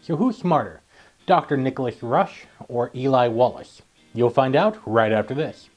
So who's smarter, Dr. Nicholas Rush or Eli Wallace? You'll find out right after this.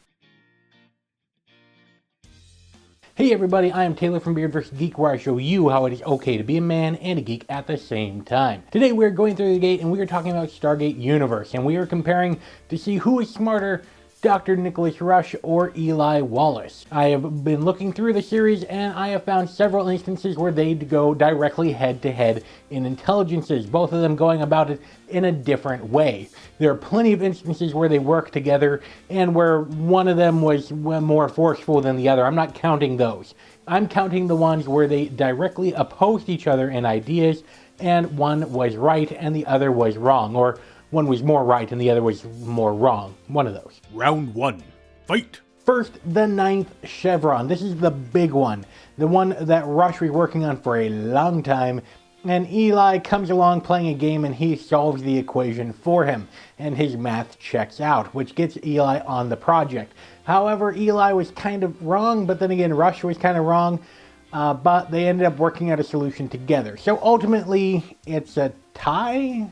Hey everybody, I am Taylor from Beard vs. Geek, where I show you how it is okay to be a man and a geek at the same time. Today we're going through the gate and we are talking about Stargate Universe, and we are comparing to see who is smarter, Dr. Nicholas Rush or Eli Wallace. I have been looking through the series and I have found several instances where they go directly head to head in intelligences, both of them going about it in a different way. There are plenty of instances where they work together and where one of them was more forceful than the other. I'm not counting those. I'm counting the ones where they directly opposed each other in ideas and one was right and the other was wrong, or one was more right and the other was more wrong. One of those. Round 1. Fight! First, the ninth chevron. This is the big one. The one that Rush was working on for a long time. And Eli comes along playing a game and he solves the equation for him. And his math checks out, which gets Eli on the project. However, Eli was kind of wrong, but then again, Rush was kind of wrong. But they ended up working out a solution together. So ultimately, it's a tie?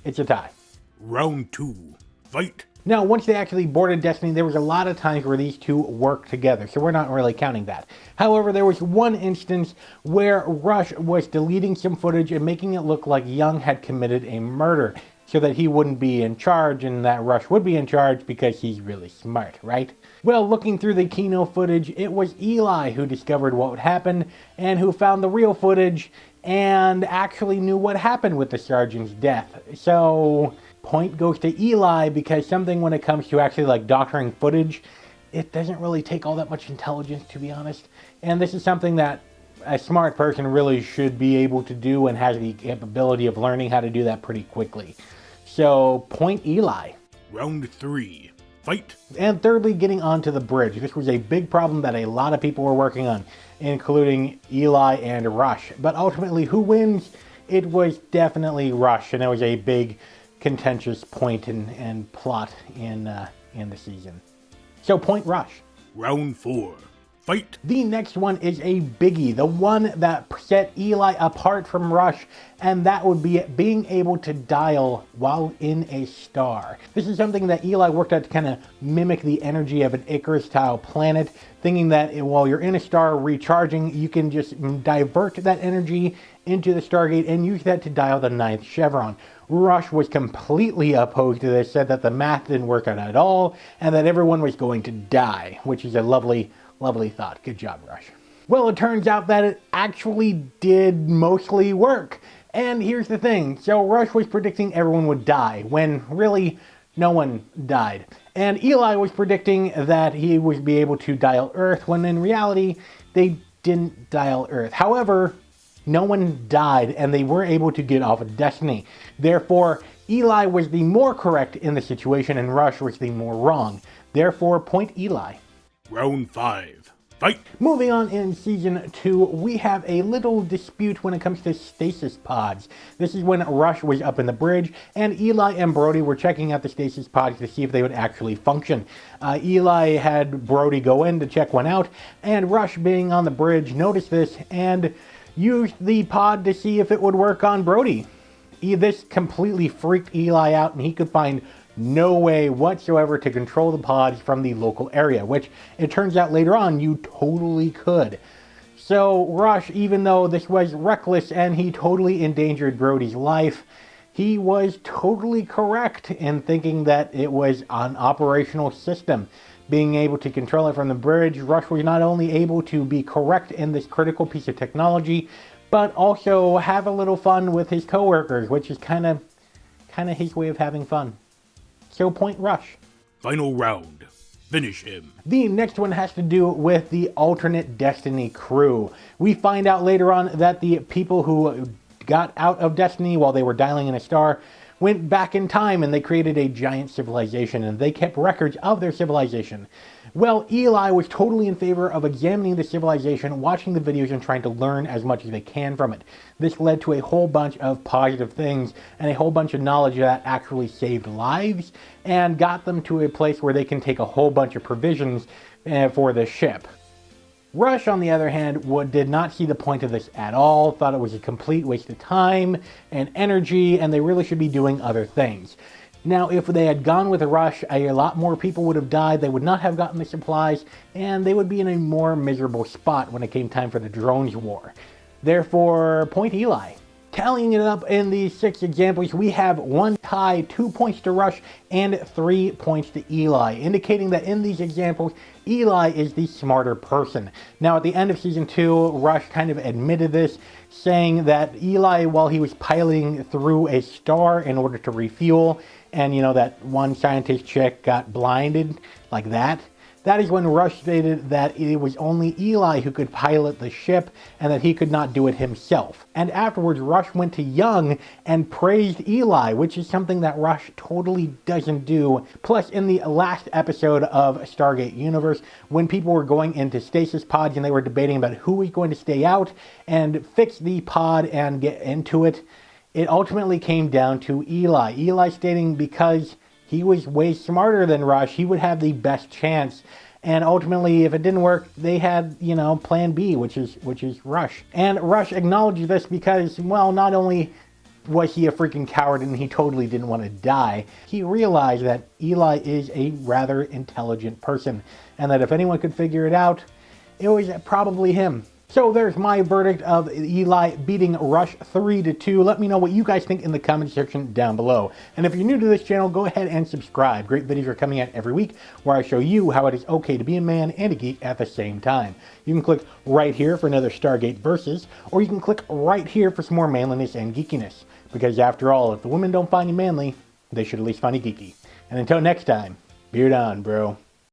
It's a tie. Round 2. Fight! Now, once they actually boarded Destiny, there was a lot of times where these two worked together, so we're not really counting that. However, there was one instance where Rush was deleting some footage and making it look like Young had committed a murder, so that he wouldn't be in charge and that Rush would be in charge because he's really smart, right? Well, looking through the Kino footage, it was Eli who discovered what happened and who found the real footage and actually knew what happened with the sergeant's death. So point goes to Eli, because something when it comes to actually like doctoring footage, it doesn't really take all that much intelligence, to be honest. And this is something that a smart person really should be able to do and has the capability of learning how to do that pretty quickly. So point Eli. Round 3. Fight! And thirdly, getting onto the bridge. This was a big problem that a lot of people were working on, including Eli and Rush. But ultimately, who wins? It was definitely Rush, and that was a big contentious point and plot in the season. So point Rush. Round 4. Fight! The next one is a biggie, the one that set Eli apart from Rush, and that would be being able to dial while in a star. This is something that Eli worked out to kind of mimic the energy of an Icarus-style planet, thinking that while you're in a star recharging, you can just divert that energy into the Stargate and use that to dial the ninth chevron. Rush was completely opposed to this, said that the math didn't work out at all, and that everyone was going to die, which is a lovely thought. Good job, Rush. Well, it turns out that it actually did mostly work. And here's the thing. So Rush was predicting everyone would die, when really no one died. And Eli was predicting that he would be able to dial Earth, when in reality, they didn't dial Earth. However, no one died, and they were able to get off of Destiny. Therefore, Eli was the more correct in the situation, and Rush was the more wrong. Therefore, point Eli. Round 5. Fight! Moving on in Season 2, we have a little dispute when it comes to stasis pods. This is when Rush was up in the bridge, and Eli and Brody were checking out the stasis pods to see if they would actually function. Eli had Brody go in to check one out, and Rush, being on the bridge, noticed this and used the pod to see if it would work on Brody. This completely freaked Eli out, and he could find no way whatsoever to control the pods from the local area, which it turns out later on you totally could. So Rush, even though this was reckless and he totally endangered Brody's life, he was totally correct in thinking that it was an operational system. Being able to control it from the bridge, Rush was not only able to be correct in this critical piece of technology, but also have a little fun with his coworkers, which is kind of his way of having fun. So point Rush. Final round. Finish him. The next one has to do with the alternate Destiny crew. We find out later on that the people who got out of Destiny while they were dialing in a star went back in time and they created a giant civilization, and they kept records of their civilization. Well, Eli was totally in favor of examining the civilization, watching the videos, and trying to learn as much as they can from it. This led to a whole bunch of positive things and a whole bunch of knowledge that actually saved lives and got them to a place where they can take a whole bunch of provisions for the ship. Rush, on the other hand, did not see the point of this at all, thought it was a complete waste of time and energy, and they really should be doing other things. Now, if they had gone with Rush, a lot more people would have died, they would not have gotten the supplies, and they would be in a more miserable spot when it came time for the drones war. Therefore, point Eli. Tallying it up in these 6 examples, we have 1 tie, 2 points to Rush, and 3 points to Eli, indicating that in these examples, Eli is the smarter person. Now, at the end of Season 2, Rush kind of admitted this, saying that Eli, while he was piloting through a star in order to refuel, and you know, that one scientist chick got blinded, like that is when Rush stated that it was only Eli who could pilot the ship and that he could not do it himself. And afterwards, Rush went to Young and praised Eli, which is something that Rush totally doesn't do. Plus, in the last episode of Stargate Universe, when people were going into stasis pods and they were debating about who was going to stay out and fix the pod and get into it, it ultimately came down to Eli. Eli stating because he was way smarter than Rush, he would have the best chance. And ultimately, if it didn't work, they had, you know, plan B, which is Rush. And Rush acknowledged this because, well, not only was he a freaking coward and he totally didn't want to die, he realized that Eli is a rather intelligent person, and that if anyone could figure it out, it was probably him. So there's my verdict of Eli beating Rush 3-2. Let me know what you guys think in the comment section down below. And if you're new to this channel, go ahead and subscribe. Great videos are coming out every week where I show you how it is okay to be a man and a geek at the same time. You can click right here for another Stargate Versus, or you can click right here for some more manliness and geekiness. Because after all, if the women don't find you manly, they should at least find you geeky. And until next time, beard on, bro.